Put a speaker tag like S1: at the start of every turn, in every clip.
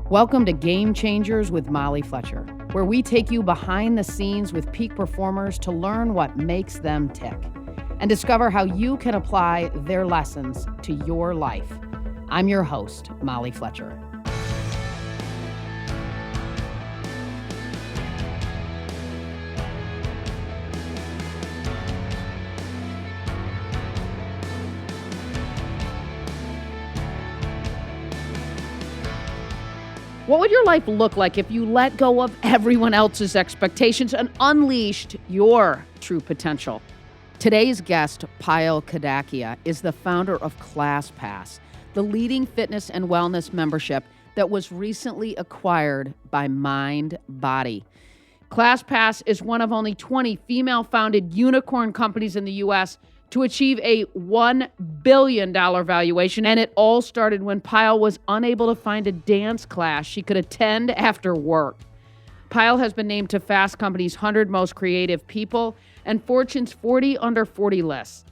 S1: Welcome to Game Changers with Molly Fletcher, where we take you behind the scenes with peak performers to learn what makes them tick and discover how you can apply their lessons to your life. I'm your host, Molly Fletcher. What would your life look like if you let go of everyone else's expectations and unleashed your true potential? Today's guest, Payal Kadakia, is the founder of ClassPass, the leading fitness and wellness membership that was recently acquired by MindBody. ClassPass is one of only 20 female-founded unicorn companies in the U.S. to achieve a $1 billion valuation, and it all started when Payal was unable to find a dance class she could attend after work. Payal has been named to Fast Company's 100 Most Creative People and Fortune's 40 Under 40 lists.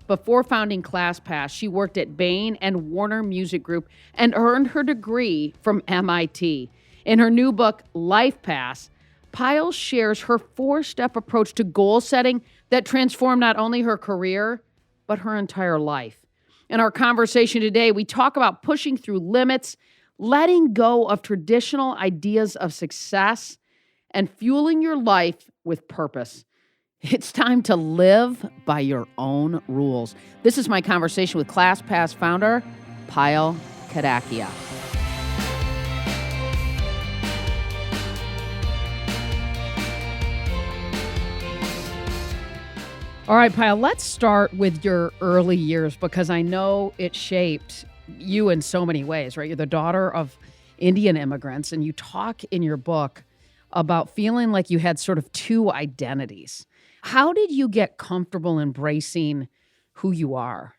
S1: Before founding ClassPass, she worked at Bain and Warner Music Group and earned her degree from MIT. In her new book, Life Pass, Payal shares her 4-step approach to goal setting that transformed not only her career, but her entire life. In our conversation today, we talk about pushing through limits, letting go of traditional ideas of success, and fueling your life with purpose. It's time to live by your own rules. This is my conversation with ClassPass founder, Payal Kadakia. All right, Payal, let's start with your early years because I know it shaped you in so many ways, right? You're the daughter of Indian immigrants, and you talk in your book about feeling like you had sort of two identities. How did you get comfortable embracing who you are?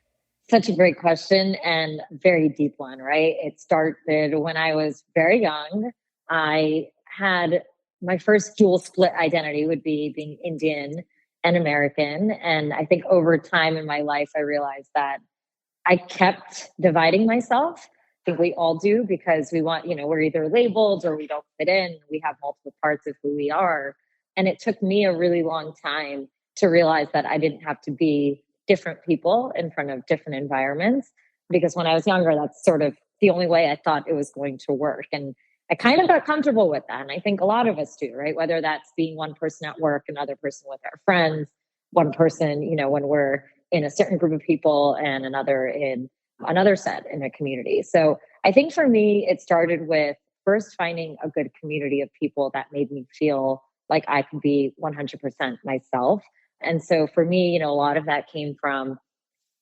S2: Such a great question and very deep one, right? It started when I was very young. I had my first dual split identity would be being Indian and American. And I think over time in my life, I realized that I kept dividing myself. I think we all do because we want, we're either labeled or we don't fit in. We have multiple parts of who we are. And it took me a really long time to realize that I didn't have to be different people in front of different environments. Because when I was younger, that's sort of the only way I thought it was going to work. And I kind of got comfortable with that. And I think a lot of us do, right? Whether that's being one person at work, another person with our friends, one person, when we're in a certain group of people and another in another set in a community. So I think for me, it started with first finding a good community of people that made me feel like I could be 100% myself. And so for me, a lot of that came from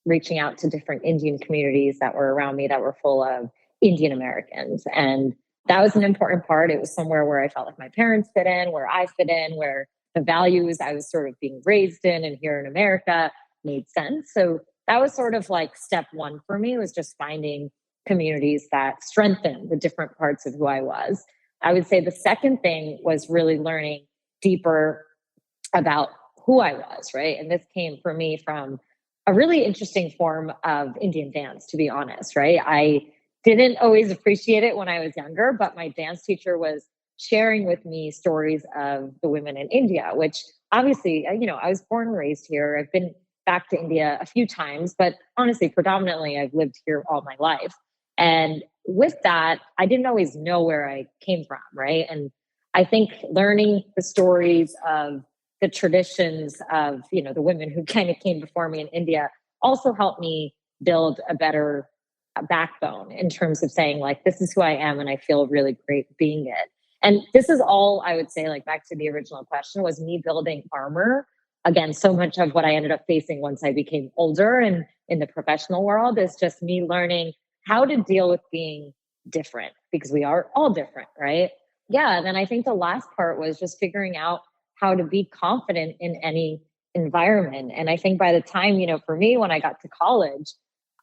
S2: reaching out to different Indian communities that were around me that were full of Indian Americans. And that was an important part. It was somewhere where I felt like my parents fit in, where I fit in, where the values I was sort of being raised in and here in America made sense. So that was sort of like step one for me, was just finding communities that strengthen the different parts of who I was. I would say the second thing was really learning deeper about who I was, right? And this came for me from a really interesting form of Indian dance, to be honest, right? I didn't always appreciate it when I was younger, but my dance teacher was sharing with me stories of the women in India, which obviously, I was born and raised here. I've been back to India a few times, but honestly, predominantly, I've lived here all my life. And with that, I didn't always know where I came from, right? And I think learning the stories of the traditions of, the women who kind of came before me in India also helped me build a better backbone in terms of saying, like, this is who I am and I feel really great being it. And this is all I would say, like, back to the original question, was me building armor. Again, so much of what I ended up facing once I became older and in the professional world is just me learning how to deal with being different, because we are all different, right? Yeah. And then I think the last part was just figuring out how to be confident in any environment. And I think by the time, for me, when I got to college,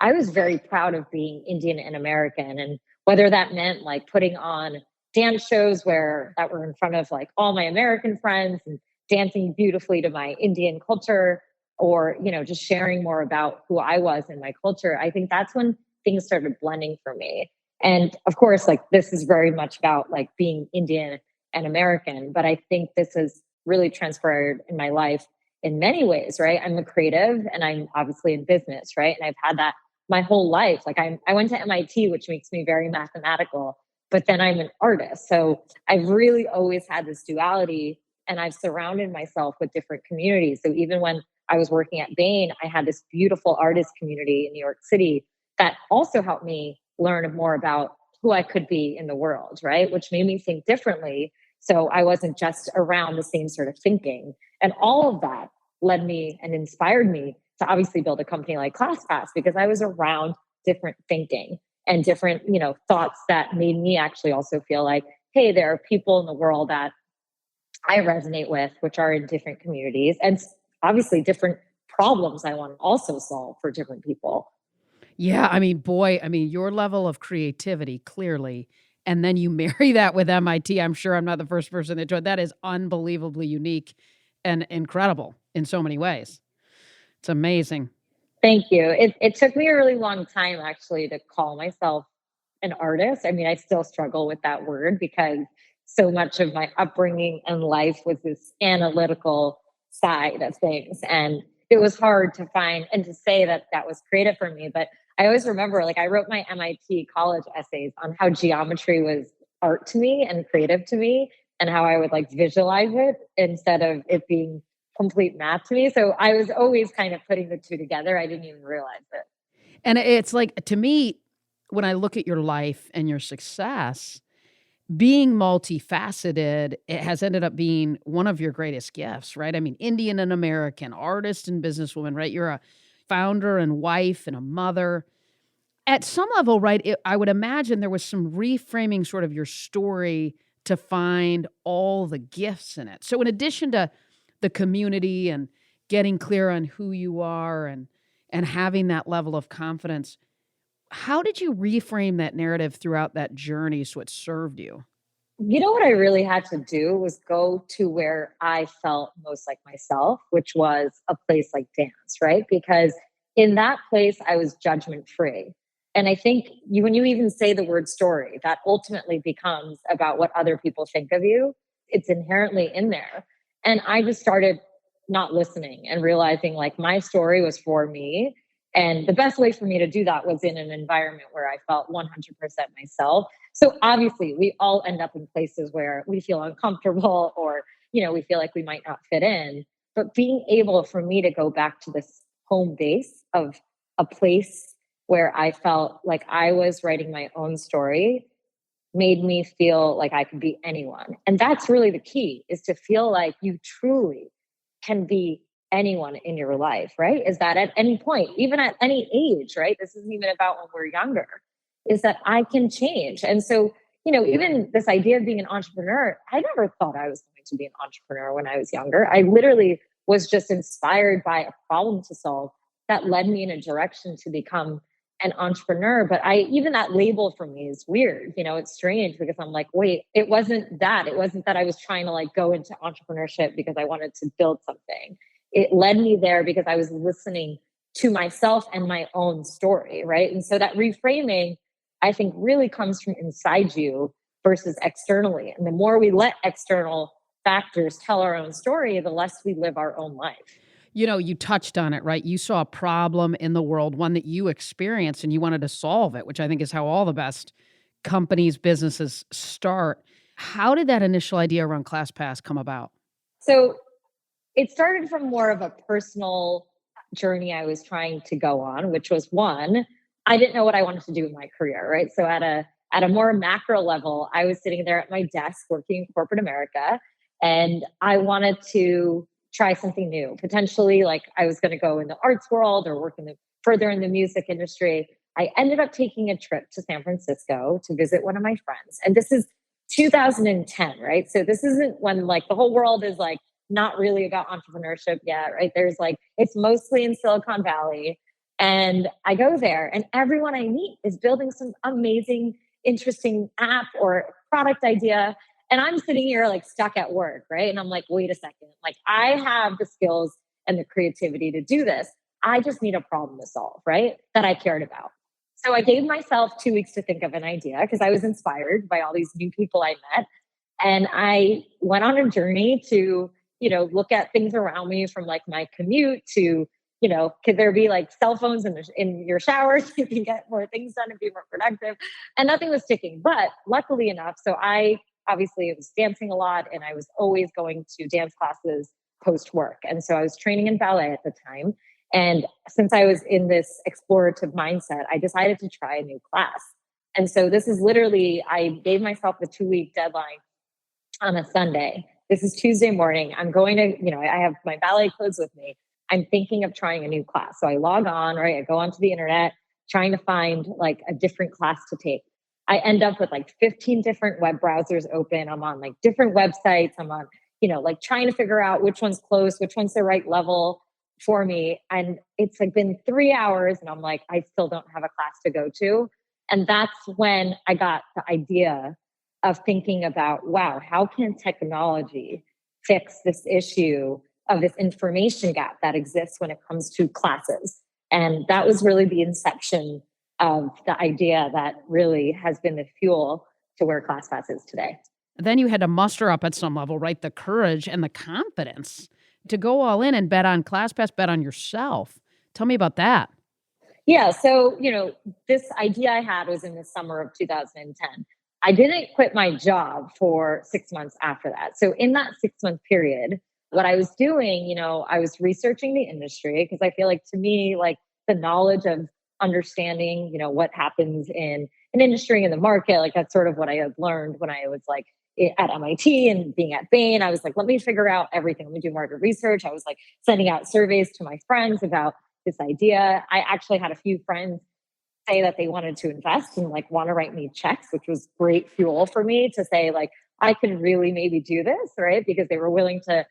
S2: I was very proud of being Indian and American. And whether that meant like putting on dance shows that were in front of like all my American friends and dancing beautifully to my Indian culture, or, just sharing more about who I was and my culture, I think that's when things started blending for me. And of course, like this is very much about like being Indian and American, but I think this has really transferred in my life in many ways, right? I'm a creative and I'm obviously in business, right? And I've had that my whole life. Like I went to MIT, which makes me very mathematical, but then I'm an artist. So I've really always had this duality and I've surrounded myself with different communities. So even when I was working at Bain, I had this beautiful artist community in New York City that also helped me learn more about who I could be in the world, right? Which made me think differently. So I wasn't just around the same sort of thinking. And all of that led me and inspired me to obviously build a company like ClassPass because I was around different thinking and different, thoughts that made me actually also feel like, hey, there are people in the world that I resonate with, which are in different communities and obviously different problems I want to also solve for different people.
S1: Yeah, I mean, boy, I mean, your level of creativity, clearly, and then you marry that with MIT. I'm sure I'm not the first person to join. That is unbelievably unique and incredible in so many ways. It's amazing.
S2: Thank you. It took me a really long time actually to call myself an artist. I mean, I still struggle with that word because so much of my upbringing and life was this analytical side of things. And it was hard to find and to say that that was creative for me. But I always remember, like, I wrote my MIT college essays on how geometry was art to me and creative to me, and how I would like visualize it instead of it being complete math to me. So I was always kind of putting the two together. I didn't even realize it.
S1: And it's like, to me, when I look at your life and your success, being multifaceted, it has ended up being one of your greatest gifts, right? I mean, Indian and American, artist and businesswoman, right? You're a founder and wife and a mother. At some level, right, I would imagine there was some reframing sort of your story to find all the gifts in it. So in addition to the community and getting clear on who you are and having that level of confidence, how did you reframe that narrative throughout that journey so it served you?
S2: You know what I really had to do was go to where I felt most like myself, which was a place like dance, right? Because in that place, I was judgment free. And I think when you even say the word story, that ultimately becomes about what other people think of you. It's inherently in there. And I just started not listening and realizing like my story was for me. And the best way for me to do that was in an environment where I felt 100% myself. So obviously, we all end up in places where we feel uncomfortable or, we feel like we might not fit in. But being able for me to go back to this home base of a place where I felt like I was writing my own story made me feel like I could be anyone. And that's really the key is to feel like you truly can be anyone in your life, right? Is that at any point, even at any age, right? This isn't even about when we're younger, is that I can change. And so, even this idea of being an entrepreneur, I never thought I was going to be an entrepreneur when I was younger. I literally was just inspired by a problem to solve that led me in a direction to become an entrepreneur. But even that label for me is weird. It's strange because I'm like, wait, it wasn't that. It wasn't that I was trying to like go into entrepreneurship because I wanted to build something. It led me there because I was listening to myself and my own story, right? And so that reframing, I think, really comes from inside you versus externally. And the more we let external factors tell our own story, the less we live our own life.
S1: You touched on it, right? You saw a problem in the world, one that you experienced, and you wanted to solve it, which I think is how all the best companies, businesses start. How did that initial idea around ClassPass come about?
S2: So it started from more of a personal journey I was trying to go on, which was one, I didn't know what I wanted to do in my career, right? So at a more macro level, I was sitting there at my desk working in corporate America, and I wanted to try something new. Potentially, like I was going to go in the arts world or work further in the music industry. I ended up taking a trip to San Francisco to visit one of my friends, and this is 2010, right? So this isn't when like the whole world is like not really about entrepreneurship yet, right? There's like, it's mostly in Silicon Valley. And I go there and everyone I meet is building some amazing, interesting app or product idea. And I'm sitting here like stuck at work, right? And I'm like, wait a second, like I have the skills and the creativity to do this. I just need a problem to solve, right? That I cared about. So I gave myself 2 weeks to think of an idea because I was inspired by all these new people I met. And I went on a journey to, look at things around me from like my commute to, could there be like cell phones in your showers? You can get more things done and be more productive. And nothing was sticking. But luckily enough, so I obviously was dancing a lot and I was always going to dance classes post work. And so I was training in ballet at the time. And since I was in this explorative mindset, I decided to try a new class. And so this is literally, I gave myself a 2 week deadline on a Sunday. This is Tuesday morning. I'm going to, I have my ballet clothes with me. I'm thinking of trying a new class. So I log on, right? I go onto the internet, trying to find like a different class to take. I end up with like 15 different web browsers open. I'm on like different websites. I'm on, like trying to figure out which one's close, which one's the right level for me. And it's like been 3 hours and I'm like, I still don't have a class to go to. And that's when I got the idea of thinking about, wow, how can technology fix this issue of this information gap that exists when it comes to classes? And that was really the inception of the idea that really has been the fuel to where ClassPass is today.
S1: Then you had to muster up at some level, right? The courage and the confidence to go all in and bet on ClassPass, bet on yourself. Tell me about that.
S2: Yeah. So, this idea I had was in the summer of 2010. I didn't quit my job for 6 months after that. So, in that 6 month period, what I was doing, I was researching the industry because I feel like to me, like the knowledge of understanding, what happens in an industry in the market, like that's sort of what I had learned when I was like at MIT and being at Bain. I was like, let me figure out everything. Let me do market research. I was like sending out surveys to my friends about this idea. I actually had a few friends say that they wanted to invest and like want to write me checks, which was great fuel for me to say like, I can really maybe do this, right? Because they were willing to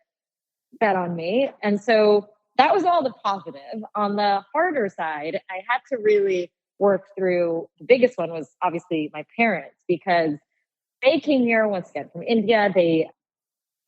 S2: bet on me. And so that was all the positive. On the harder side, I had to really work through the biggest one was obviously my parents because they came here once again from India. They,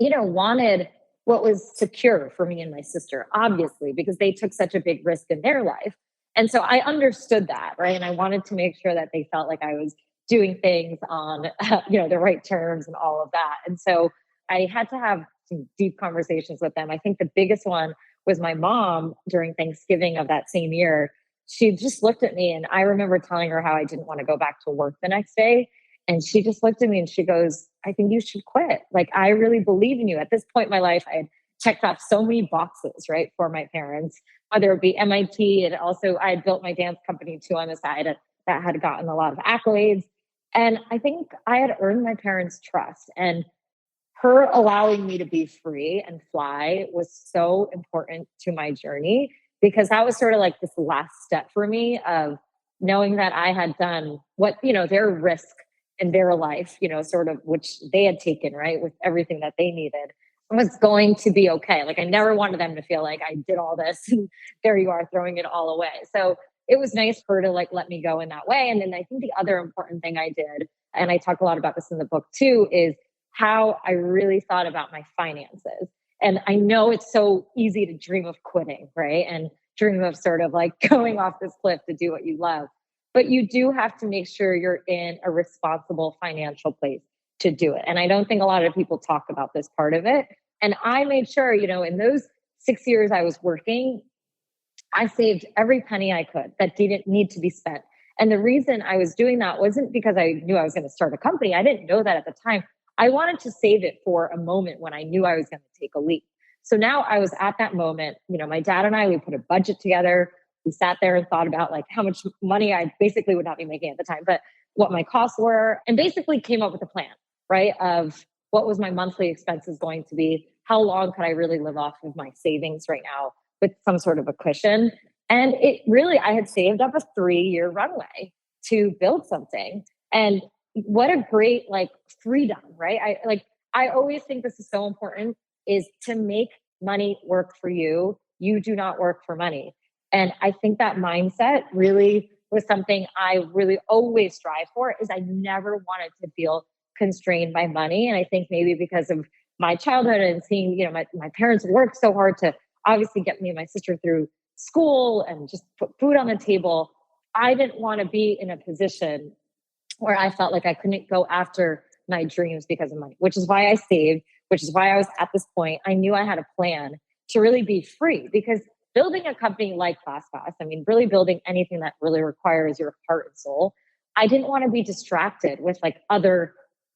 S2: wanted what was secure for me and my sister, obviously, because they took such a big risk in their life. And so I understood that, right? And I wanted to make sure that they felt like I was doing things on, the right terms and all of that. And so I had to have some deep conversations with them. I think the biggest one was my mom during Thanksgiving of that same year. She just looked at me and I remember telling her how I didn't want to go back to work the next day. And she just looked at me and she goes, I think you should quit. Like, I really believe in you. At this point in my life, I had checked off so many boxes, right, for my parents, whether it be MIT. And also, I had built my dance company too on the side that had gotten a lot of accolades. And I think I had earned my parents' trust. And her allowing me to be free and fly was so important to my journey because that was sort of like this last step for me of knowing that I had done what, their risk in their life, sort of which they had taken, right, with everything that they needed was going to be okay. Like I never wanted them to feel like I did all this and there you are throwing it all away. So it was nice for her to like let me go in that way. And then I think the other important thing I did, and I talk a lot about this in the book too, is how I really thought about my finances. And I know it's so easy to dream of quitting, right? And dream of sort of like going off this cliff to do what you love. But you do have to make sure you're in a responsible financial place to do it. And I don't think a lot of people talk about this part of it. And I made sure, in those 6 years I was working, I saved every penny I could that didn't need to be spent. And the reason I was doing that wasn't because I knew I was going to start a company. I didn't know that at the time. I wanted to save it for a moment when I knew I was going to take a leap. So now I was at that moment, my dad and I, we put a budget together. We sat there and thought about like how much money I basically would not be making at the time, but what my costs were, and basically came up with a plan, right? Of what was my monthly expenses going to be? How long could I really live off of my savings right now with some sort of a cushion? And it really, I had saved up a 3-year runway to build something. And what a great like freedom, right? I always think this is so important is to make money work for you. You do not work for money. And I think that mindset really was something I really always strive for is I never wanted to feel constrained by money. And I think maybe because of my childhood and seeing, my parents worked so hard to obviously get me and my sister through school and just put food on the table. I didn't want to be in a position where I felt like I couldn't go after my dreams because of money, which is why I saved, which is why I was at this point. I knew I had a plan to really be free because building a company like ClassPass, I mean, really building anything that really requires your heart and soul, I didn't want to be distracted with like other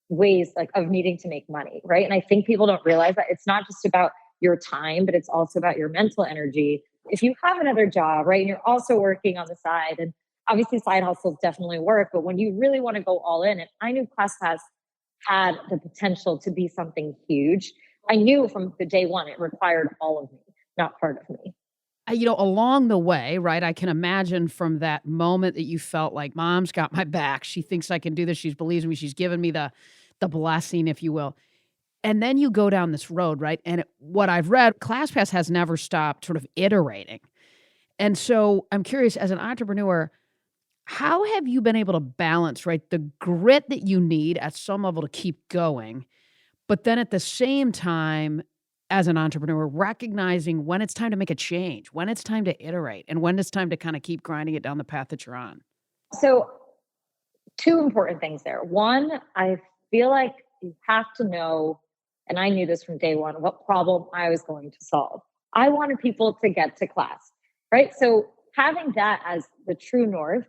S2: ways like of needing to make money, right? And I think people don't realize that it's not just about your time, but it's also about your mental energy. If you have another job, right, and you're also working on the side, and obviously side hustles definitely work, but when you really want to go all in, and I knew ClassPass had the potential to be something huge. I knew from the day one it required all of me, not part of me.
S1: Along the way, right, I can imagine from that moment that you felt like mom's got my back. She thinks I can do this. She believes in me. She's given me the blessing, if you will. And then you go down this road, right? And what I've read, ClassPass has never stopped sort of iterating. And so I'm curious, as an entrepreneur, how have you been able to balance, right, the grit that you need at some level to keep going, but then at the same time, as an entrepreneur, recognizing when it's time to make a change, when it's time to iterate, and when it's time to kind of keep grinding it down the path that you're on?
S2: So, two important things there. One, I feel like you have to know, and I knew this from day one, what problem I was going to solve. I wanted people to get to class, right? So, having that as the true north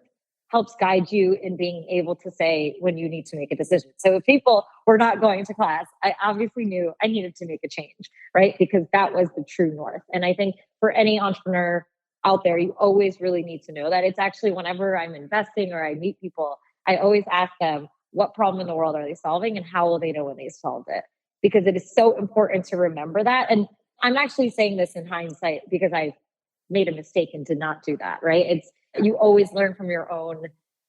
S2: helps guide you in being able to say when you need to make a decision. So, if people were not going to class, I obviously knew I needed to make a change, right? Because that was the true north. And I think for any entrepreneur out there, you always really need to know that. It's actually whenever I'm investing or I meet people, I always ask them, what problem in the world are they solving and how will they know when they solved it? Because it is so important to remember that. And I'm actually saying this in hindsight because I made a mistake and did not do that, right? It's you always learn from your own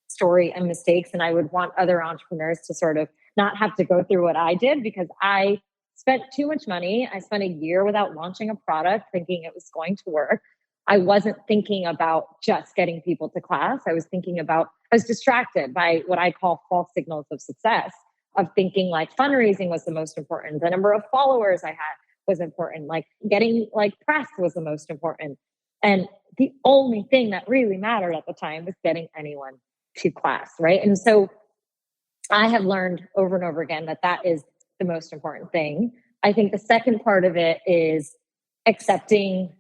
S2: story and mistakes. And I would want other entrepreneurs to sort of not have to go through what I did because I spent too much money. I spent a year without launching a product thinking it was going to work. I wasn't thinking about just getting people to class. I was distracted by what I call false signals of success, of thinking like fundraising was the most important. The number of followers I had was important. Like getting like press was the most important. And the only thing that really mattered at the time was getting anyone to class. Right. And so I have learned over and over again that that is the most important thing. I think the second part of it is accepting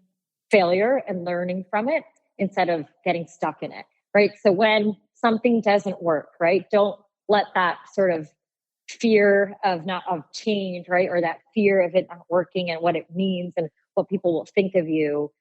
S2: failure and learning from it instead of getting stuck in it, right? So when something doesn't work, right, don't let that sort of fear of not of change, right, or that fear of it not working and what it means and what people will think of you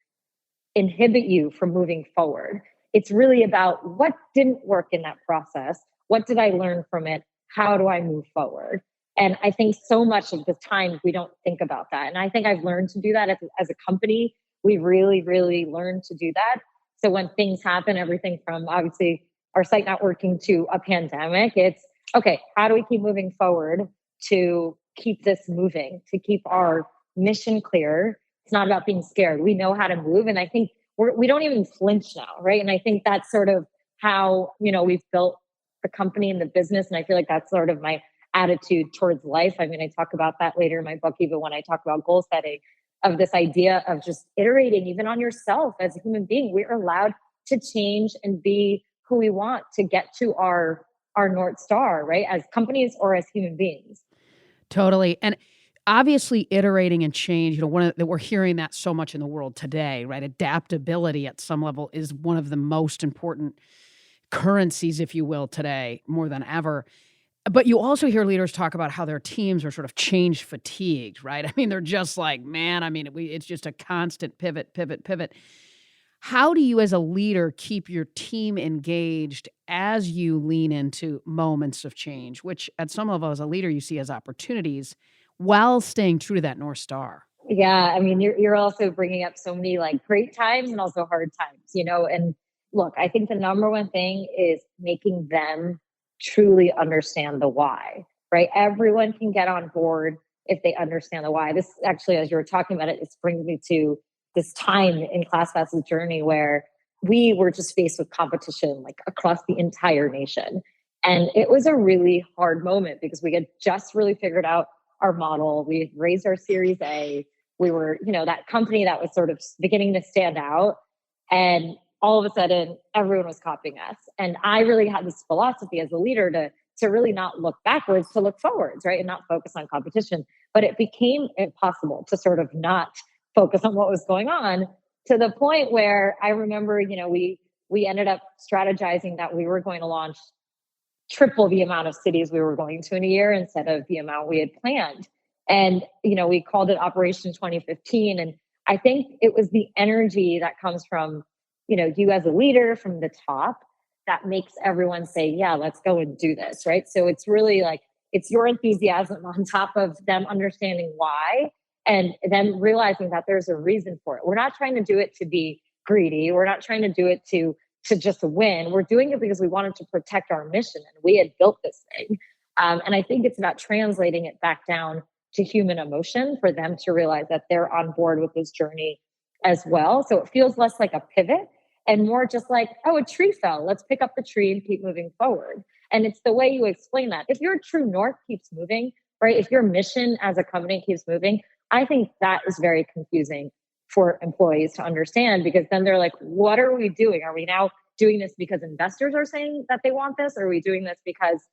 S2: inhibit you from moving forward. It's really about what didn't work in that process. What did I learn from it? How do I move forward? And I think so much of the time we don't think about that. And I think I've learned to do that as a company. We really, really learned to do that. So when things happen, everything from obviously our site not working to a pandemic, it's okay, how do we keep moving forward to keep this moving, to keep our mission clear? It's not about being scared. We know how to move. And I think we don't even flinch now, right? And I think that's sort of how, we've built the company and the business. And I feel like that's sort of my attitude towards life. I mean, I talk about that later in my book, even when I talk about goal setting, of this idea of just iterating even on yourself as a human being. We're allowed to change and be who we want to get to our North Star, right? As companies or as human beings.
S1: Totally. And obviously iterating and change, that we're hearing that so much in the world today, right? Adaptability at some level is one of the most important currencies, if you will, today more than ever. But you also hear leaders talk about how their teams are sort of change fatigued, right? I mean, they're just like, man, I mean, it's just a constant pivot, pivot, pivot. How do you as a leader keep your team engaged as you lean into moments of change, which at some level as a leader you see as opportunities while staying true to that North Star?
S2: Yeah, I mean, you're also bringing up so many like great times and also hard times, and look, I think the number one thing is making them truly understand the why, right? Everyone can get on board if they understand the why. This actually, as you were talking about it, this brings me to this time in ClassPass's journey where we were just faced with competition like across the entire nation. And it was a really hard moment because we had just really figured out our model. We had raised our Series A. We were, that company that was sort of beginning to stand out. And all of a sudden everyone was copying us. And I really had this philosophy as a leader to really not look backwards, to look forwards, right? And not focus on competition. But it became impossible to sort of not focus on what was going on, to the point where I remember, we ended up strategizing that we were going to launch triple the amount of cities we were going to in a year instead of the amount we had planned. And, we called it Operation 2015. And I think it was the energy that comes from, you as a leader from the top that makes everyone say, yeah, let's go and do this. Right. So it's really like, it's your enthusiasm on top of them understanding why, and then realizing that there's a reason for it. We're not trying to do it to be greedy. We're not trying to do it to just win. We're doing it because we wanted to protect our mission, and we had built this thing. And I think it's about translating it back down to human emotion for them to realize that they're on board with this journey as well. So it feels less like a pivot and more just like, oh, a tree fell. Let's pick up the tree and keep moving forward. And it's the way you explain that. If your true north keeps moving, right? If your mission as a company keeps moving, I think that is very confusing for employees to understand, because then they're like, what are we doing? Are we now doing this because investors are saying that they want this? Or are we doing this because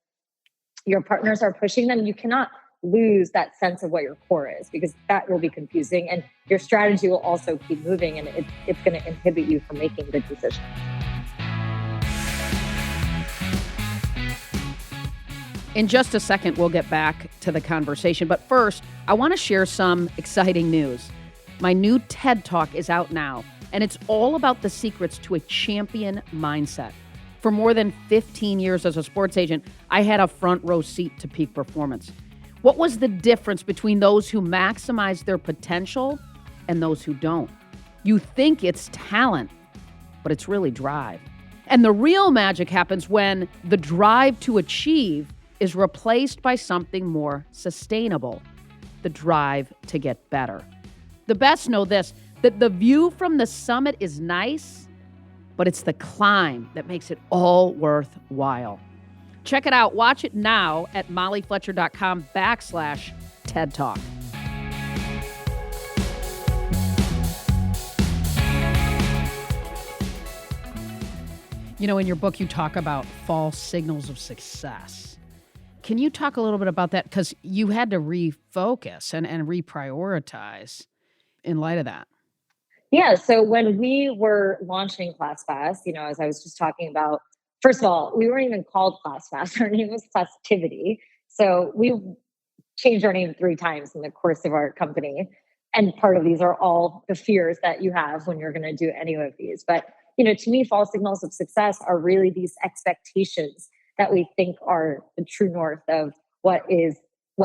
S2: your partners are pushing them? You cannot lose that sense of what your core is, because that will be confusing, and your strategy will also keep moving, and it's going to inhibit you from making good decisions.
S1: In just a second, we'll get back to the conversation. But first, I want to share some exciting news. My new TED Talk is out now, and it's all about the secrets to a champion mindset. For more than 15 years as a sports agent, I had a front row seat to peak performance. What was the difference between those who maximize their potential and those who don't? You think it's talent, but it's really drive. And the real magic happens when the drive to achieve is replaced by something more sustainable, the drive to get better. The best know this, that the view from the summit is nice, but it's the climb that makes it all worthwhile. Check it out. Watch it now at mollyfletcher.com/TED Talk. In your book, you talk about false signals of success. Can you talk a little bit about that? Because you had to refocus and reprioritize in light of that.
S2: Yeah. So when we were launching ClassPass, as I was just talking about, first of all, we weren't even called ClassPass. Our name was Classtivity. So we changed our name 3 times in the course of our company. And part of these are all the fears that you have when you're going to do any of these. But, to me, false signals of success are really these expectations that we think are the true north of what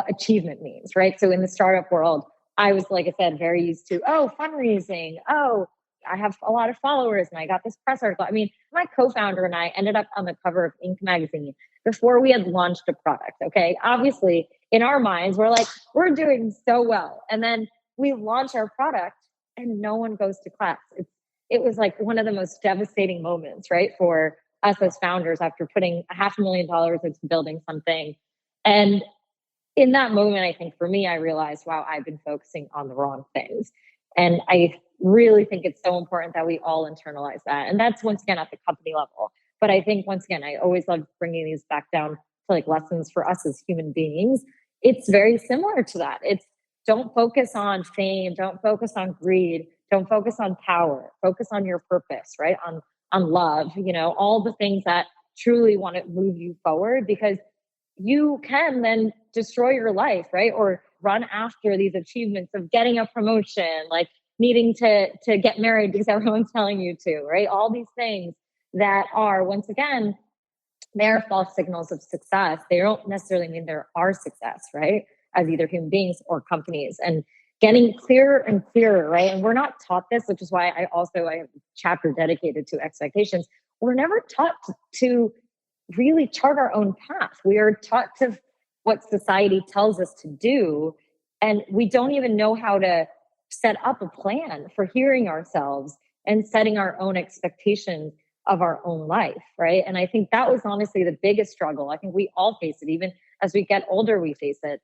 S2: achievement means, right? So in the startup world, I was, like I said, very used to, fundraising. I have a lot of followers and I got this press article. I mean, my co-founder and I ended up on the cover of Inc. magazine before we had launched a product. Okay. Obviously, in our minds, we're like, we're doing so well. And then we launch our product and no one goes to class. It was like one of the most devastating moments, right? For us as founders after putting $500,000 into building something. And in that moment, I think for me, I realized, wow, I've been focusing on the wrong things. And I really think it's so important that we all internalize that. And that's, once again, at the company level. But I think, once again, I always love bringing these back down to like lessons for us as human beings. It's very similar to that. It's, don't focus on fame. Don't focus on greed. Don't focus on power. Focus on your purpose, right? On love, all the things that truly want to move you forward, because you can then destroy your life, right? Or run after these achievements of getting a promotion, like needing to get married because everyone's telling you to, right? All these things that are, once again, they're false signals of success. They don't necessarily mean there are success, right? As either human beings or companies. And getting clearer and clearer, right? And we're not taught this, which is why I have a chapter dedicated to expectations. We're never taught to really chart our own path. We are taught to what society tells us to do. And we don't even know how to set up a plan for hearing ourselves and setting our own expectations of our own life, right? And I think that was honestly the biggest struggle. I think we all face it. Even as we get older, we face it.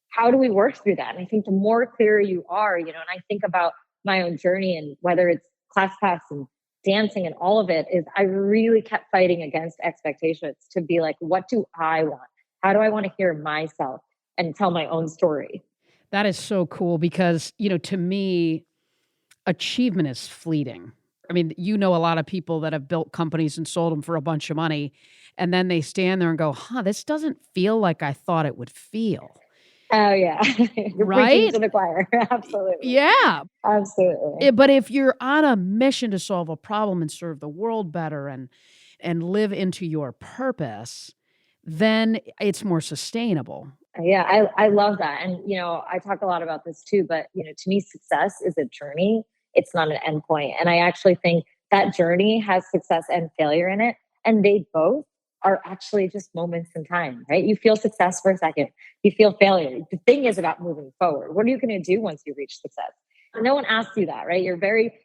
S2: How do we work through that? And I think the more clear you are, and I think about my own journey, and whether it's ClassPass and dancing and all of it is I really kept fighting against expectations to be like, what do I want? How do I want to hear myself and tell my own story?
S1: That is so cool because, to me, achievement is fleeting. I mean, a lot of people that have built companies and sold them for a bunch of money, and then they stand there and go, huh, this doesn't feel like I thought it would feel.
S2: Oh yeah. You're preaching
S1: Right?
S2: to the choir. Absolutely.
S1: Yeah.
S2: Absolutely.
S1: But if you're on a mission to solve a problem and serve the world better and live into your purpose, then it's more sustainable.
S2: Yeah, I love that. And, I talk a lot about this too, but, to me, success is a journey. It's not an endpoint. And I actually think that journey has success and failure in it. And they both are actually just moments in time, right? You feel success for a second, you feel failure. The thing is about moving forward. What are you going to do once you reach success? No one asks you that, right?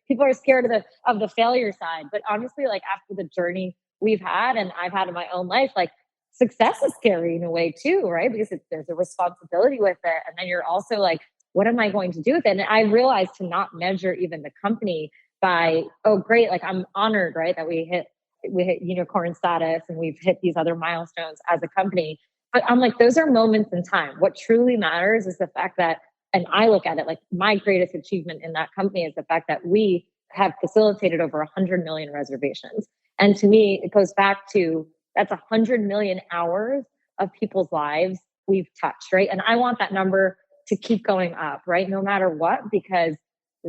S2: People are scared of the failure side. But honestly, like after the journey we've had and I've had in my own life, like success is scary in a way too, right? Because there's a responsibility with it. And then you're also like, what am I going to do with it? And I realized to not measure even the company by, oh, great, like I'm honored, right, that we hit unicorn status and we've hit these other milestones as a company. But I'm like, those are moments in time. What truly matters is the fact that, and I look at it like my greatest achievement in that company is the fact that we have facilitated over 100 million reservations. And to me, it goes back to that's 100 million hours of people's lives we've touched, right? And I want that number to keep going up, right? No matter what, because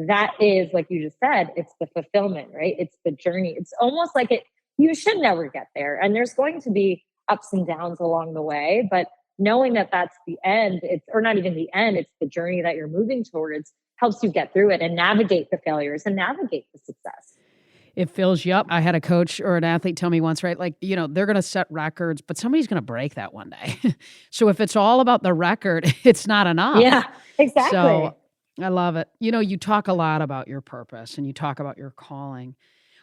S2: that is, like you just said, it's the fulfillment, right? It's the journey. It's almost like you should never get there. And there's going to be ups and downs along the way, but knowing that that's the end, or not even the end, it's the journey that you're moving towards helps you get through it and navigate the failures and navigate the success.
S1: It fills you up. I had a coach or an athlete tell me once, right? Like, they're going to set records, but somebody's going to break that one day. So if it's all about the record, it's not enough.
S2: Yeah, exactly.
S1: So I love it. You talk a lot about your purpose and you talk about your calling.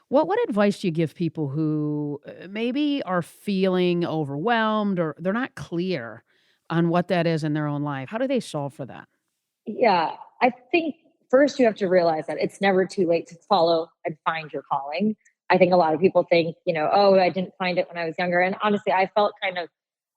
S1: What advice do you give people who maybe are feeling overwhelmed or they're not clear on what that is in their own life? How do they solve for that?
S2: Yeah, I think first you have to realize that it's never too late to follow and find your calling. I think a lot of people think, oh, I didn't find it when I was younger. And honestly, I felt kind of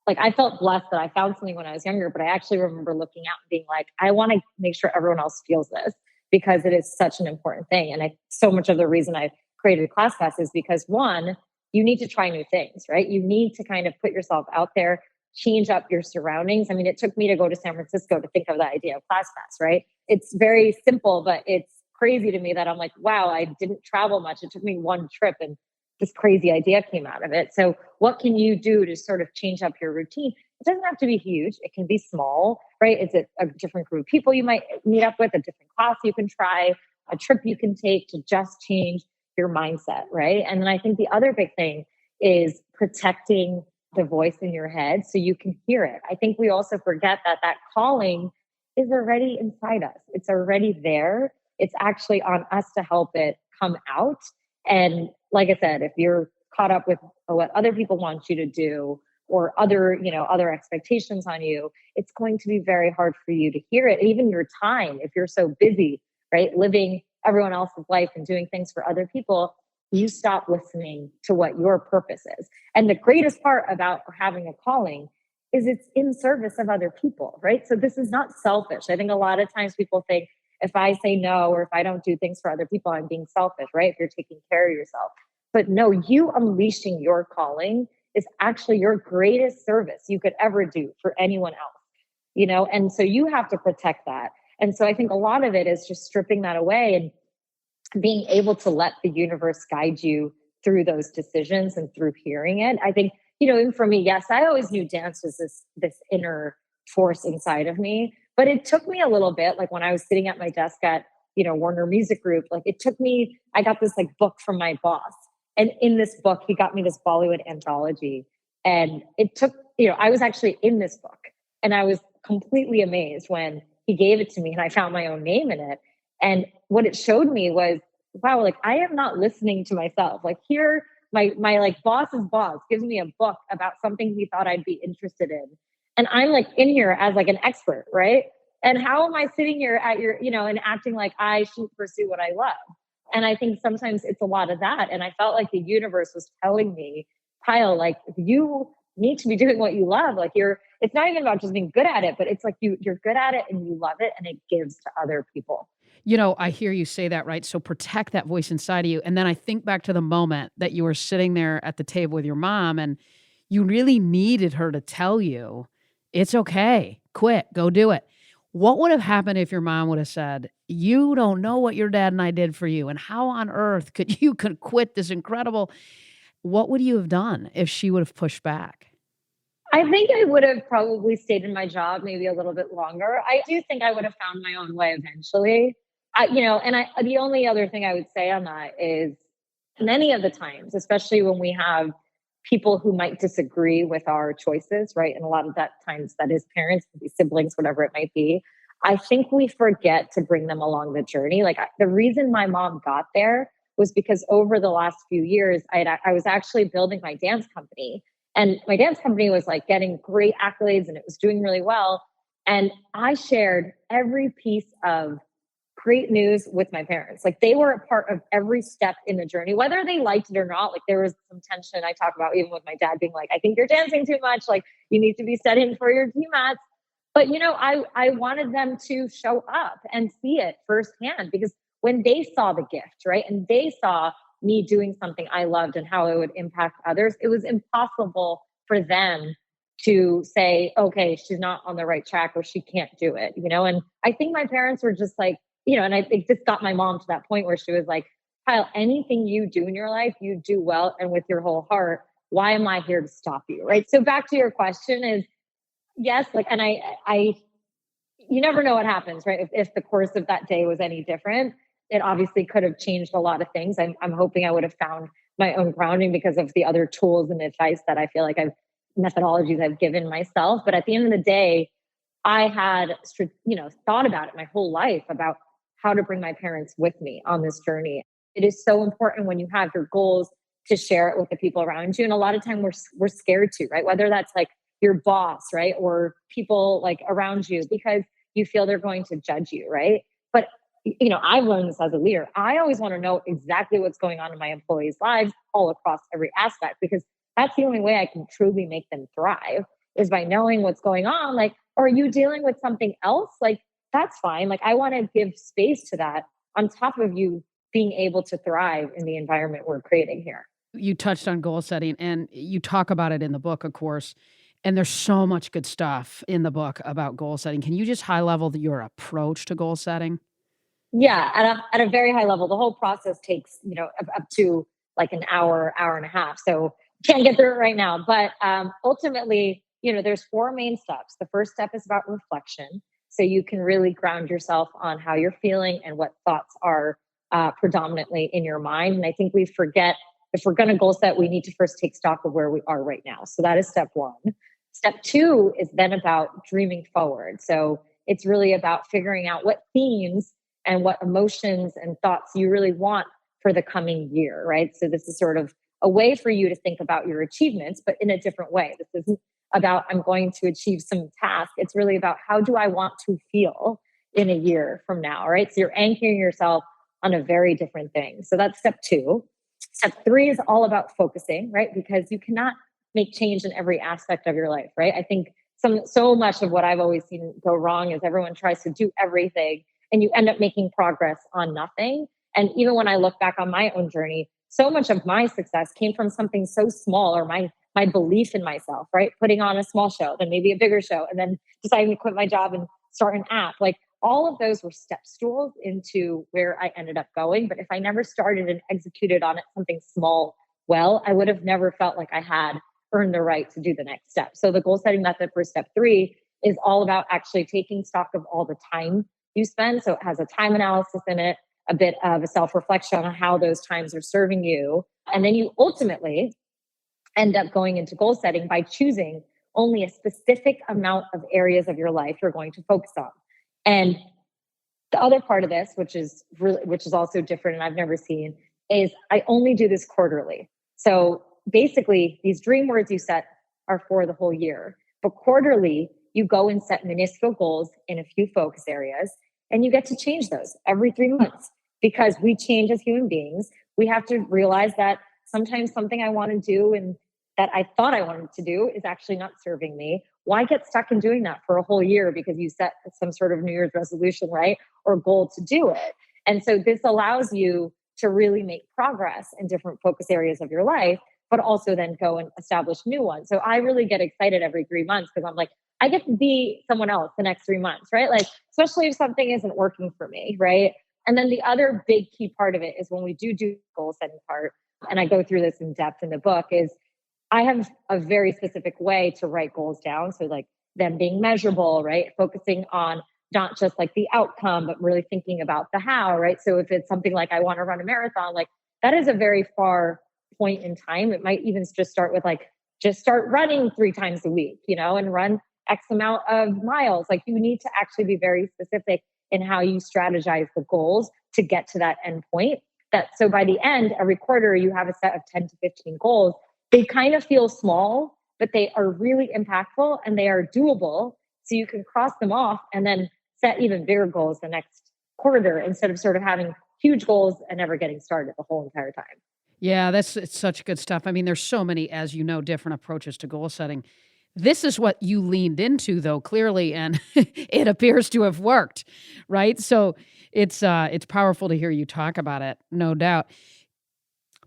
S2: like I felt blessed that I found something when I was younger, but I actually remember looking out and being like, I want to make sure everyone else feels this because it is such an important thing. And so much of the reason I created ClassPass is because one, you need to try new things, right? You need to kind of put yourself out there, change up your surroundings. I mean, it took me to go to San Francisco to think of the idea of ClassPass, right? It's very simple, but it's crazy to me that I'm like, wow, I didn't travel much. It took me one trip and this crazy idea came out of it. So what can you do to sort of change up your routine? It doesn't have to be huge. It can be small, right? It's a different group of people you might meet up with, a different class you can try, a trip you can take to just change your mindset, right? And then I think the other big thing is protecting the voice in your head so you can hear it. I think we also forget that calling is already inside us. It's already there. It's actually on us to help it come out. And like I said, if you're caught up with what other people want you to do or other expectations on you, it's going to be very hard for you to hear it. Even your time, if you're so busy, right, living everyone else's life and doing things for other people, you stop listening to what your purpose is. And the greatest part about having a calling is it's in service of other people, right? So this is not selfish. I think a lot of times people think if I say no or if I don't do things for other people, I'm being selfish, right? If you're taking care of yourself. But no, you unleashing your calling is actually your greatest service you could ever do for anyone else, And so you have to protect that. And so I think a lot of it is just stripping that away and being able to let the universe guide you through those decisions and through hearing it. I think, even for me, yes, I always knew dance was this inner force inside of me, but it took me a little bit. Like when I was sitting at my desk at, Warner Music Group, like it took me, I got this like book from my boss. And in this book, he got me this Bollywood anthology. And it took, I was actually in this book and I was completely amazed when he gave it to me and I found my own name in it. And what it showed me was, wow, like I am not listening to myself. Like here, my like boss's boss gives me a book about something he thought I'd be interested in. And I'm like in here as like an expert, right? And how am I sitting here at your, and acting like I should pursue what I love? And I think sometimes it's a lot of that. And I felt like the universe was telling me, Kyle, like you need to be doing what you love. Like it's not even about just being good at it, but it's like you're good at it and you love it and it gives to other people.
S1: I hear you say that, right? So protect that voice inside of you. And then I think back to the moment that you were sitting there at the table with your mom and you really needed her to tell you, it's okay, quit, go do it. What would have happened if your mom would have said, you don't know what your dad and I did for you, and how on earth could quit this incredible? What would you have done if she would have pushed back?
S2: I think I would have probably stayed in my job maybe a little bit longer. I do think I would have found my own way eventually. The only other thing I would say on that is many of the times, especially when we have people who might disagree with our choices, right? And a lot of that times that is parents, siblings, whatever it might be. I think we forget to bring them along the journey. The reason my mom got there was because over the last few years, I was actually building my dance company, and my dance company was like getting great accolades and it was doing really well. And I shared every piece of great news with my parents. Like they were a part of every step in the journey, whether they liked it or not. Like there was some tension I talk about, even with my dad being like, I think you're dancing too much. Like you need to be studying for your GMATs. But I wanted them to show up and see it firsthand, because when they saw the gift, right, and they saw me doing something I loved and how it would impact others, it was impossible for them to say, okay, she's not on the right track or she can't do it, And I think my parents were just like, and I think this got my mom to that point where she was like, Kyle, anything you do in your life, you do well and with your whole heart. Why am I here to stop you? Right. So back to your question is, yes, and you never know what happens, right? If the course of that day was any different, it obviously could have changed a lot of things. I'm hoping I would have found my own grounding because of the other tools and advice that I feel like methodologies I've given myself. But at the end of the day, I had, thought about it my whole life about how to bring my parents with me on this journey. It is so important when you have your goals to share it with the people around you. And a lot of time we're scared to, right? Whether that's like your boss, right? Or people like around you, because you feel they're going to judge you, right? But I've learned this as a leader. I always want to know exactly what's going on in my employees' lives all across every aspect, because that's the only way I can truly make them thrive, is by knowing what's going on. Like, are you dealing with something else? Like, that's fine. Like, I want to give space to that on top of you being able to thrive in the environment we're creating here.
S1: You touched on goal setting and you talk about it in the book, of course. And there's so much good stuff in the book about goal setting. Can you just high level your approach to goal setting?
S2: Yeah, at a very high level, the whole process takes up to like an hour and a half. So can't get through it right now, but ultimately, there's four main steps. The first step is about reflection, so you can really ground yourself on how you're feeling and what thoughts are predominantly in your mind. And I think we forget, if we're going to goal set, we need to first take stock of where we are right now. So that is step one. Step two is then about dreaming forward. So it's really about figuring out what themes and what emotions and thoughts you really want for the coming year, right? So this is sort of a way for you to think about your achievements, but in a different way. This isn't about I'm going to achieve some task. It's really about how do I want to feel in a year from now, right? So you're anchoring yourself on a very different thing. So that's step two. Step three is all about focusing, right? Because you cannot make change in every aspect of your life, right? I think so much of what I've always seen go wrong is everyone tries to do everything and you end up making progress on nothing. And even when I look back on my own journey, so much of my success came from something so small, or my belief in myself, right? Putting on a small show, then maybe a bigger show, and then deciding to quit my job and start an app. Like all of those were step stools into where I ended up going. But if I never started and executed on it, something small, well, I would have never felt like I had earned the right to do the next step. So the goal setting method for step three is all about actually taking stock of all the time you spend. So it has a time analysis in it, a bit of a self-reflection on how those times are serving you. And then you ultimately end up going into goal setting by choosing only a specific amount of areas of your life you're going to focus on. And the other part of this, which is also different and I've never seen, is I only do this quarterly. So basically, these dream words you set are for the whole year, but quarterly, you go and set minuscule goals in a few focus areas, and you get to change those every 3 months. because we change as human beings. We have to realize that sometimes something I want to do and that I thought I wanted to do is actually not serving me. Why get stuck in doing that for a whole year because you set some sort of New Year's resolution, right? Or goal to do it. And so this allows you to really make progress in different focus areas of your life, but also then go and establish new ones. So I really get excited every 3 months because I'm like, I get to be someone else the next 3 months, right? Like, especially if something isn't working for me, right? And then the other big key part of it is when we do goal setting part, and I go through this in depth in the book, is I have a very specific way to write goals down. So like them being measurable, right? Focusing on not just like the outcome, but really thinking about the how, right? So if it's something like I want to run a marathon, like that is a very far point in time. It might even just start with like, just start running 3 times a week, and run X amount of miles. Like you need to actually be very specific in how you strategize the goals to get to that end point. That so by the end, every quarter you have a set of 10 to 15 goals. They kind of feel small, but they are really impactful and they are doable. So you can cross them off and then set even bigger goals the next quarter instead of sort of having huge goals and never getting started the whole entire time.
S1: Yeah, it's such good stuff. I mean, there's so many, as you know, different approaches to goal setting. This is what you leaned into, though, clearly, and it appears to have worked, right? So it's powerful to hear you talk about it, no doubt.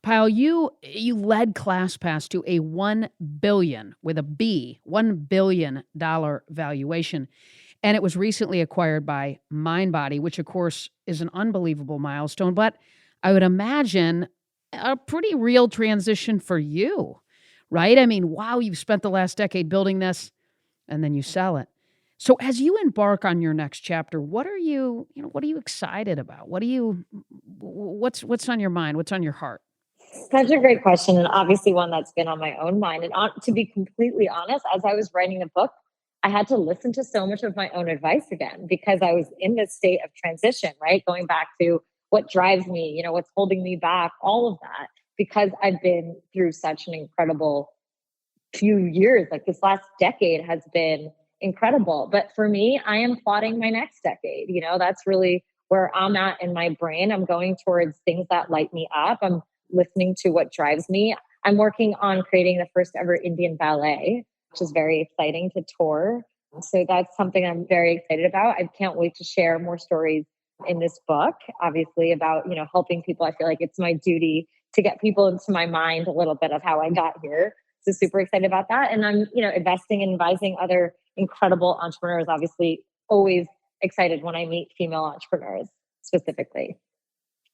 S1: Pyle, you led ClassPass to a 1 billion with a B, $1 billion valuation. And it was recently acquired by MindBody, which of course is an unbelievable milestone, but I would imagine a pretty real transition for you, right? I mean, wow, you've spent the last decade building this and then you sell it. So as you embark on your next chapter, what are you excited about? What's on your mind? What's on your heart?
S2: Such a great question, and obviously one that's been on my own mind. And to be completely honest, as I was writing the book, I had to listen to so much of my own advice again because I was in this state of transition, right? Going back to what drives me, what's holding me back, all of that, because I've been through such an incredible few years. Like this last decade has been incredible. But for me, I am plotting my next decade. That's really where I'm at in my brain. I'm going towards things that light me up. I'm listening to what drives me. I'm working on creating the first ever Indian ballet, which is very exciting to tour. So that's something I'm very excited about. I can't wait to share more stories in this book, obviously, about, helping people. I feel like it's my duty to get people into my mind a little bit of how I got here. So super excited about that. And I'm, investing and advising other incredible entrepreneurs, obviously always excited when I meet female entrepreneurs specifically.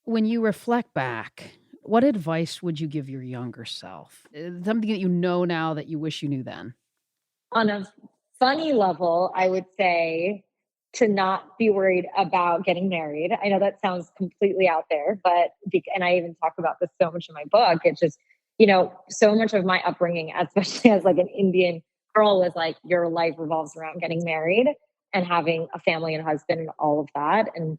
S1: When you reflect back, what advice would you give your younger self? Something that you know now that you wish you knew then?
S2: On a funny level, I would say to not be worried about getting married. I know that sounds completely out there, and I even talk about this so much in my book. It's just, so much of my upbringing, especially as like an Indian girl, was like your life revolves around getting married and having a family and husband and all of that. And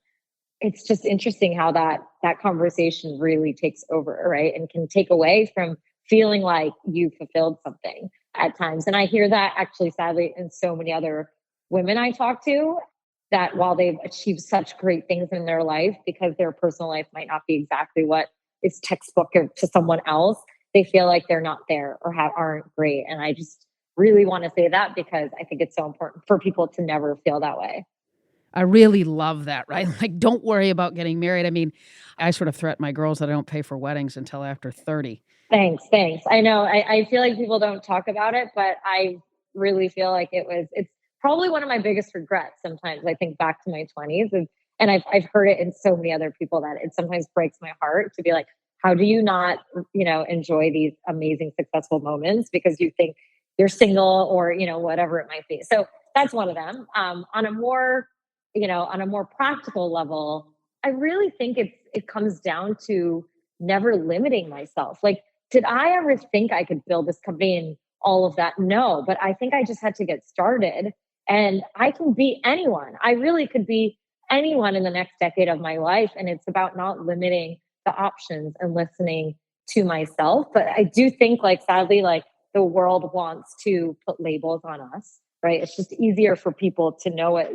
S2: it's just interesting how that conversation really takes over, right? And can take away from feeling like you fulfilled something at times. And I hear that actually sadly in so many other women I talk to, that while they've achieved such great things in their life, because their personal life might not be exactly what is textbook to someone else, they feel like they're not there or aren't great. And I just really want to say that because I think it's so important for people to never feel that way.
S1: I really love that, right? Like, don't worry about getting married. I mean, I sort of threaten my girls that I don't pay for weddings until after 30.
S2: Thanks, thanks. I know I feel like people don't talk about it, but I really feel like it's probably one of my biggest regrets. Sometimes I think back to my 20s, and I've heard it in so many other people that it sometimes breaks my heart to be like, how do you not, enjoy these amazing successful moments because you think you're single or, whatever it might be. So that's one of them. On a more practical level, I really think it comes down to never limiting myself. Like, did I ever think I could build this company and all of that? No, but I think I just had to get started, and I can be anyone. I really could be anyone in the next decade of my life. And it's about not limiting the options and listening to myself. But I do think, like, sadly, like the world wants to put labels on us, right? It's just easier for people to know it.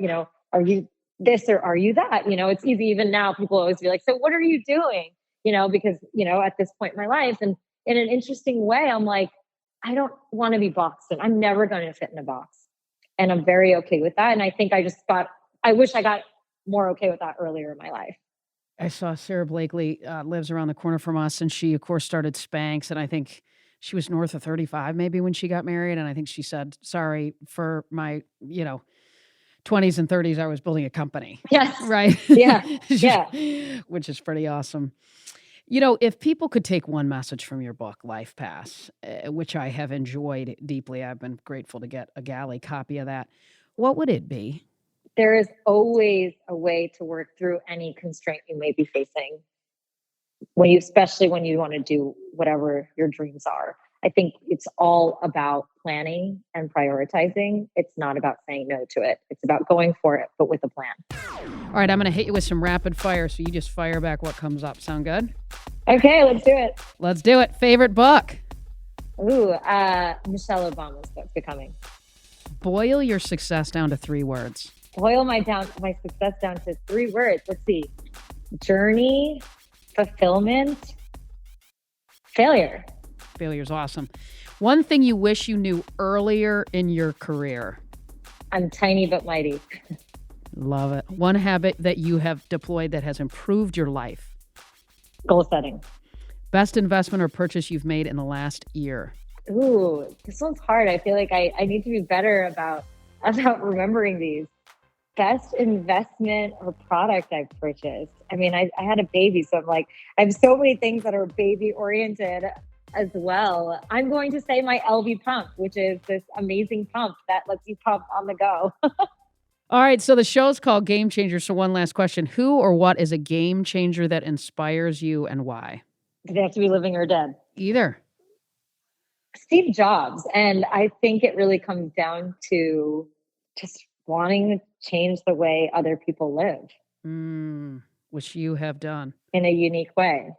S2: Are you this or are you that? It's easy even now. People always be like, so what are you doing? Because, at this point in my life, and in an interesting way, I'm like, I don't want to be boxed in. I'm never going to fit in a box. And I'm very okay with that. And I think I wish I got more okay with that earlier in my life.
S1: I saw Sarah Blakely lives around the corner from us, and she, of course, started Spanx, and I think she was north of 35 maybe when she got married, and I think she said, sorry, for my, 20s and 30s, I was building a company.
S2: Yes.
S1: Right?
S2: Yeah. Yeah.
S1: Which is pretty awesome. If people could take one message from your book, ClassPass, which I have enjoyed deeply, I've been grateful to get a galley copy of that, what would it be?
S2: There is always a way to work through any constraint you may be facing, especially when you want to do whatever your dreams are. I think it's all about planning and prioritizing. It's not about saying no to it. It's about going for it, but with a plan.
S1: All right, I'm going to hit you with some rapid fire, so you just fire back what comes up. Sound good?
S2: Okay, let's do it.
S1: Let's do it. Favorite book?
S2: Ooh, Michelle Obama's book, Becoming.
S1: Boil your success down to 3 words.
S2: Boil my success down to 3 words. Let's see. Journey, fulfillment, failure.
S1: Failure's awesome. One thing you wish you knew earlier in your career.
S2: I'm tiny but mighty.
S1: Love it. One habit that you have deployed that has improved your life.
S2: Goal setting.
S1: Best investment or purchase you've made in the last year.
S2: Ooh, this one's hard. I feel like I need to be better about remembering these. Best investment or product I've purchased. I mean, I had a baby, so I'm like, I have so many things that are baby oriented as well. I'm going to say my LV pump, which is this amazing pump that lets you pump on the go.
S1: All right, so the show's called Game Changer. So one last question. Who or what is a game changer that inspires you and why?
S2: Do they have to be living or dead?
S1: Either.
S2: Steve Jobs. And I think it really comes down to just wanting to change the way other people live.
S1: Which you have done.
S2: In a unique way.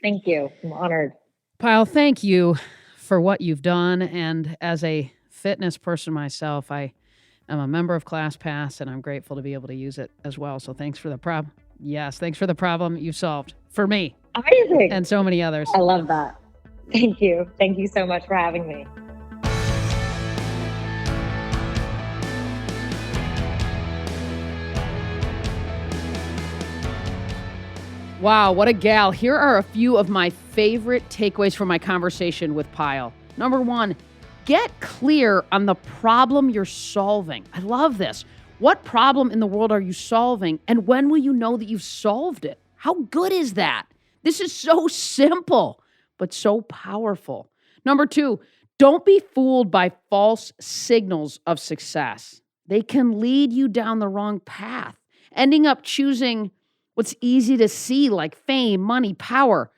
S2: Thank you. I'm honored.
S1: Payal, thank you for what you've done. And as a fitness person myself, I am a member of ClassPass, and I'm grateful to be able to use it as well. So thanks for the problem. Yes, thanks for the problem you solved for me.
S2: Amazing.
S1: And so many others.
S2: I love that. Thank you. Thank you so much for having me.
S1: Wow, what a gal. Here are a few of my favorite takeaways from my conversation with Payal. Number 1, get clear on the problem you're solving. I love this. What problem in the world are you solving, and when will you know that you've solved it? How good is that? This is so simple, but so powerful. Number 2, don't be fooled by false signals of success. They can lead you down the wrong path, ending up choosing what's easy to see, like fame, money, power.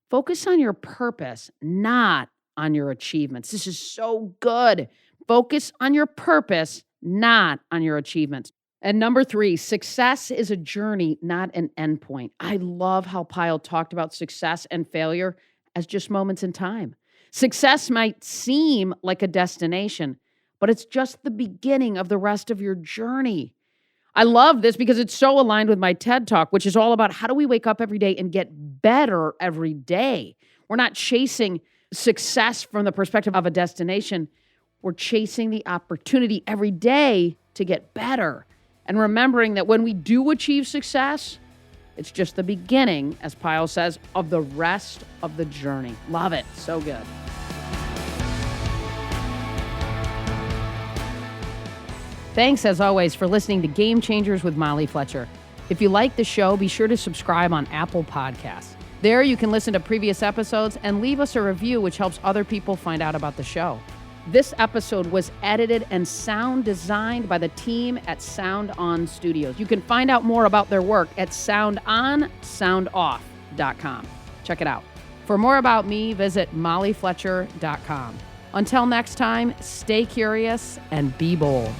S1: Focus on your purpose, not on your achievements. This is so good. Focus on your purpose, not on your achievements. And number 3, success is a journey, not an endpoint. I love how Payal talked about success and failure as just moments in time. Success might seem like a destination, but it's just the beginning of the rest of your journey. I love this because it's so aligned with my TED Talk, which is all about how do we wake up every day and get better every day. We're not chasing success from the perspective of a destination. We're chasing the opportunity every day to get better. And remembering that when we do achieve success, it's just the beginning, as Payal says, of the rest of the journey. Love it. So good. Thanks, as always, for listening to Game Changers with Molly Fletcher. If you like the show, be sure to subscribe on Apple Podcasts. There you can listen to previous episodes and leave us a review, which helps other people find out about the show. This episode was edited and sound designed by the team at Sound On Studios. You can find out more about their work at soundonsoundoff.com. Check it out. For more about me, visit mollyfletcher.com. Until next time, stay curious and be bold.